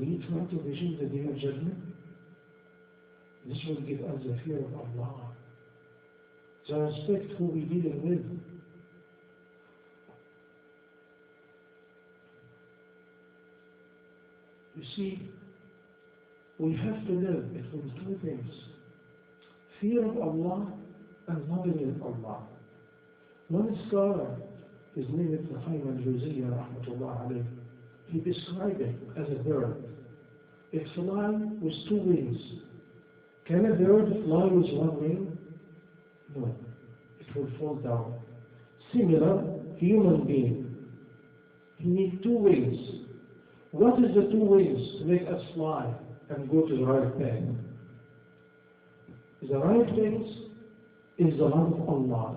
we try to vision the day of judgment, this will give us the fear of Allah, the respect who we dealing with. You see, we have to live between two things: fear of Allah and loving Allah. One scholar, his name is Eman rahmatullah alayhi, he described it as a bird. It flies with two wings. Can a bird fly with one wing? No, it will fall down. Similar, human being, he needs two wings. What is the two wings to make us fly and go to the right path? The right wings is the love of Allah,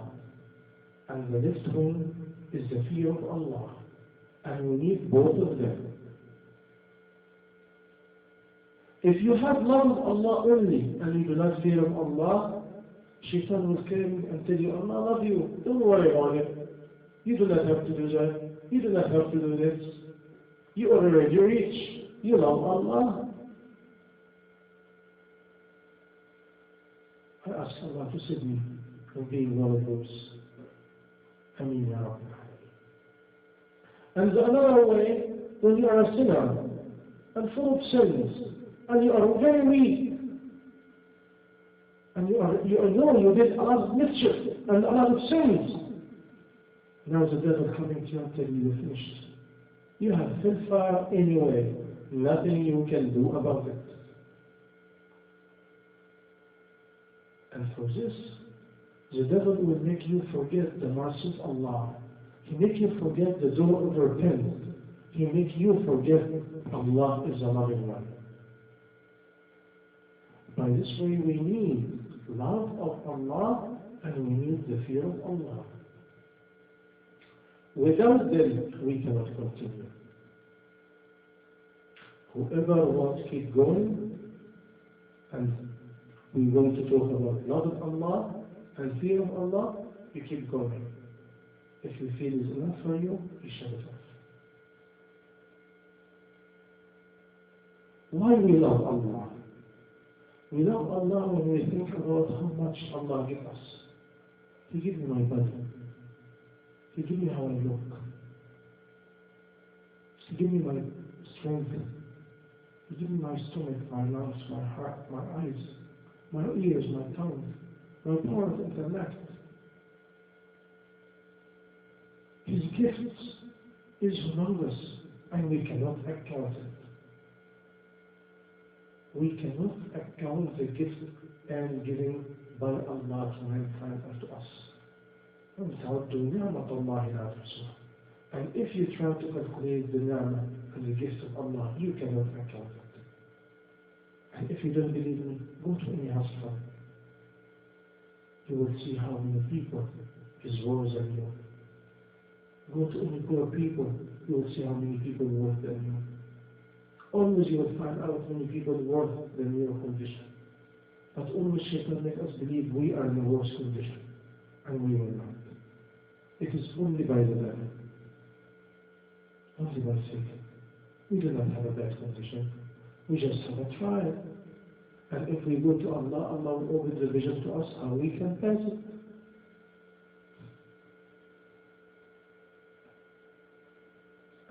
and the left wing is the fear of Allah, and we need both of them. If you have love of Allah only and you do not fear of Allah, Shaitan will come and tell you, Allah love you, don't worry about it. You do not have to do that. You do not have to do this. You are already rich. You love Allah. I ask Allah to save me from being one of those. Ameen ya Rabbi. And another way, when you are a sinner and full of sins, and you are very weak, and you know you did a lot of mischief and a lot of sins, now the devil coming to you and telling you you're finished. You have hellfire anyway. Nothing you can do about it. And for this, the devil will make you forget the mercy of Allah. He make you forget the door of repentance. He make you forget Allah is a loving one. By this way, we need love of Allah and we need the fear of Allah. Without them, we cannot continue. Whoever wants to keep going, and we want to talk about love of Allah and fear of Allah, you keep going. If you feel it's enough for you, you shut it off. Why we love Allah? We love Allah when we think about how much Allah gives us. He gives me my body. He gives me how I look. He gives me my strength. He gives me my stomach, my lungs, my heart, my eyes, my ears, my tongue, my power of intellect. His gifts is humongous, and we cannot account it. We cannot account the gift and giving by Allah to mankind unto us. And if you try to calculate the ni'mah and the gift of Allah, you cannot account it. And if you don't believe me, go to any hospital. You will see how many people is worse than you. Go to any poor people, you will see how many people are worse than you. Always you will find out how many people are worse than your condition. But always Shaitan makes us believe we are in a worse condition, and we will not. It is only by the devil, only by Satan. We do not have a bad condition. We just have a trial. And if we go to Allah, Allah will open the vision to us how we can pass it.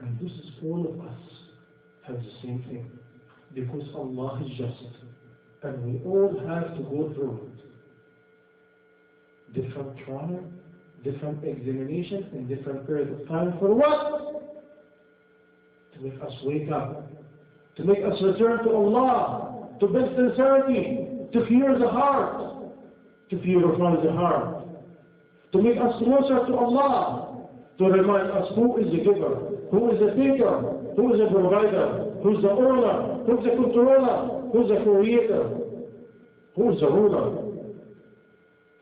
And this is all of us have the same thing. Because Allah is just. And we all have to go through it. Different trial, different examination, and different period of time. For what? To make us wake up. To make us return to Allah. To build sincerity. To clear the heart. To purify the heart. To make us closer to Allah. To remind us who is the giver. Who is the taker? Who is the provider? Who is the owner? Who is the controller? Who is the creator? Who is the ruler?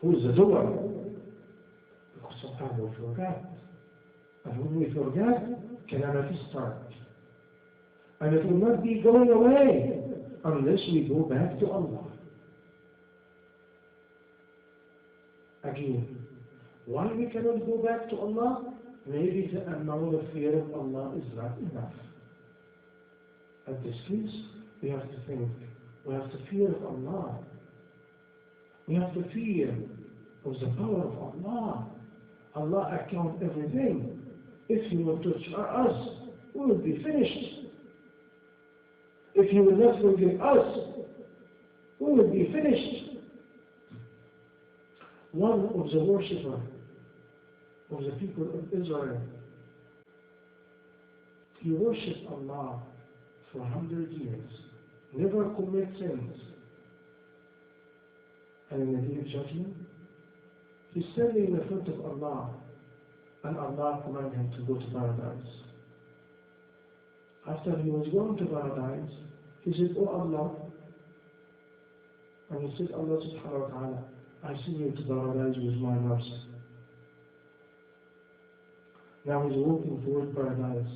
Who is the doer? Because sometimes we forget. And when we forget, calamity starts. And it will not be going away unless we go back to Allah. Again, why we cannot go back to Allah? Maybe the amount of fear of Allah is not enough. At this case, we have to think, we have to fear of Allah. We have to fear of the power of Allah. Allah accounts everything. If He will touch us, we will be finished. If He will not forgive us, we will be finished. One of the worshippers of the people of Israel, he worshipped Allah for 100 years, never commit sins. And in the day of judgment, he's standing in the front of Allah, and Allah commanded him to go to paradise. After he was going to paradise, he said, "Oh Allah," and he said, "Allah subhanahu wa ta'ala, I send you to paradise with my mercy." Now he's walking toward paradise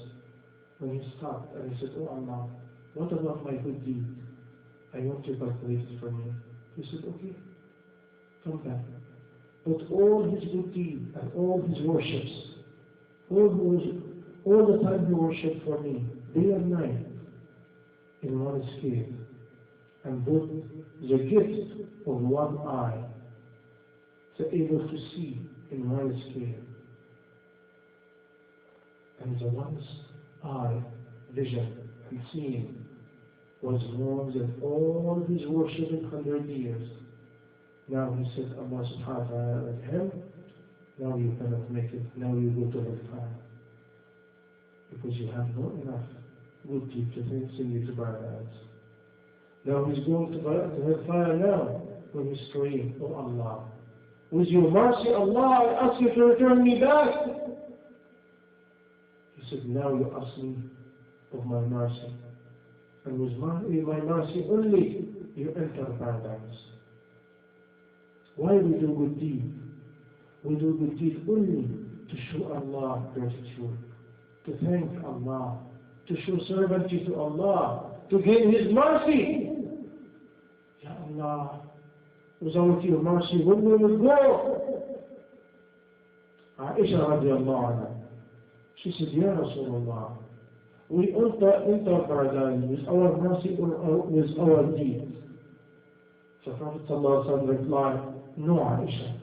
when he stopped and he said, "Oh Allah, what about my good deed? I want you to calculate it for me." He said, "Okay, come back." But all his good deeds and all his worships, all the time he worshipped for me, day and night, in one scale, and put the gift of one eye to able to see in one scale. And the one's eye, vision, and seeing was more than all his worship in 100 years. Now he said, Allah subhanahu wa ta'ala at him, now you cannot make it, now you go to hellfire. Because you have not enough good deed to send you to paradise. Now he's going to hellfire now, when he's praying, "Oh Allah, with your mercy, Allah, I ask you to return me back." He said, "Now you ask me of my mercy. And with my mercy only, you enter paradise." Why we do good deed? We do good deed only to show Allah gratitude, to thank Allah, to show servantry to Allah, to gain His mercy. Ya Allah, without your mercy, when we will go? Aisha radiallahu anha, she said, "Ya Rasulullah, we enter paradise with our mercy or with our deeds?" So Prophet ﷺ replied, "No, Aisha,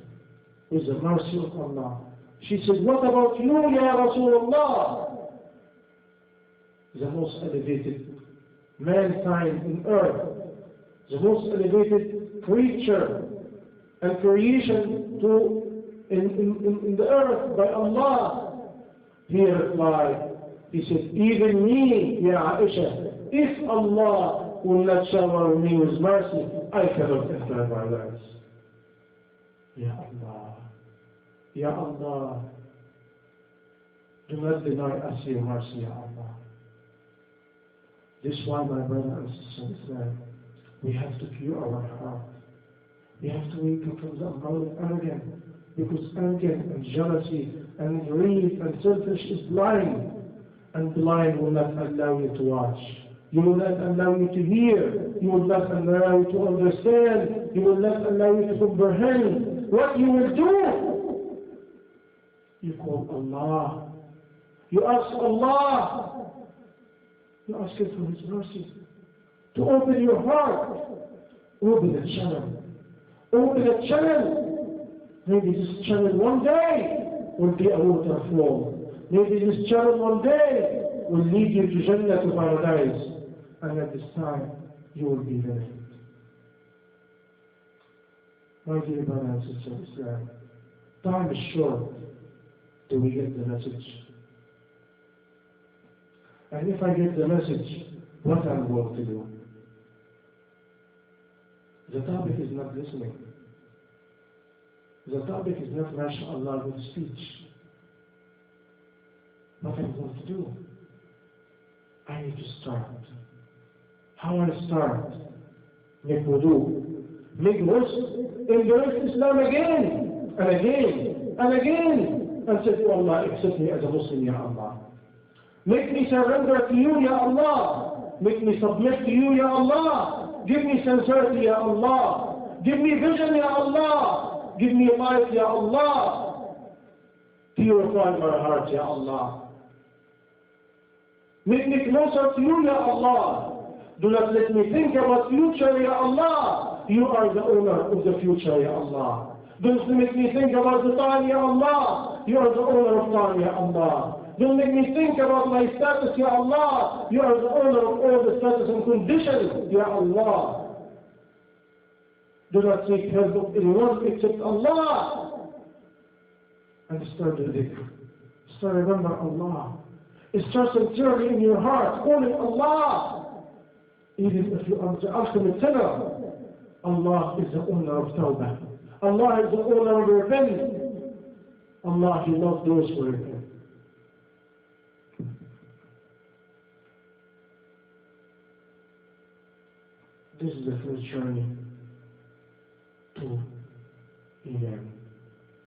with the mercy of Allah." She said, "What about you, Ya Rasulullah?" The most elevated mankind in earth, the most elevated creature and creation in the earth by Allah. He replied, he said, "Even me, Ya Aisha, if Allah will not shower me with mercy, I cannot enter paradise." Ya Allah, Ya Allah, do not deny us your mercy, Ya Allah. This is why, my brother and sister in Islam, we have to cure our heart. We have to wake up from the umbrella of arrogance, because arrogance and jealousy and greed and selfish is blind, and blind will not allow you to watch. You will not allow you to hear. You will not allow you to understand. You will not allow you to comprehend. What you will do? You call Allah. You ask Allah. You ask Him for His mercy. To open your heart. Open a channel. Open a channel. Maybe this channel one day will be a waterfall. Maybe this channel one day will lead you to Jannah, to paradise. And at this time, you will be benefited. My dear brothers and sisters in Islam, time is short till we get the message. And if I get the message, what I'm going to do? The topic is not listening. The topic is not, MashaAllah, good speech. What I'm going to do? I need to start. How I start? Make wudu. Make ghusl. Embrace Islam again, and again, and again. And say to Allah, accept me as a Muslim, Ya Allah. Make me surrender to you, Ya Allah. Make me submit to you, Ya Allah. Give me sincerity, Ya Allah. Give me vision, Ya Allah. Give me life, Ya Allah. Purify my heart, Ya Allah. Make me closer to you, Ya Allah. Do not let me think about future, Ya Allah. You are the owner of the future, Ya Allah. Don't make me think about the time, Ya Allah. You are the owner of time, Ya Allah. Don't make me think about my status, Ya Allah. You are the owner of all the status and conditions, Ya Allah. Do not seek help of anyone except Allah. And start the dhikr. Start remember Allah. Start sincerely in your heart, calling Allah. Even if you are the ultimate sinner, Allah is the owner of tawbah. Allah is the owner of repentance. Allah, He loves those who repent. This is the first journey to Eman.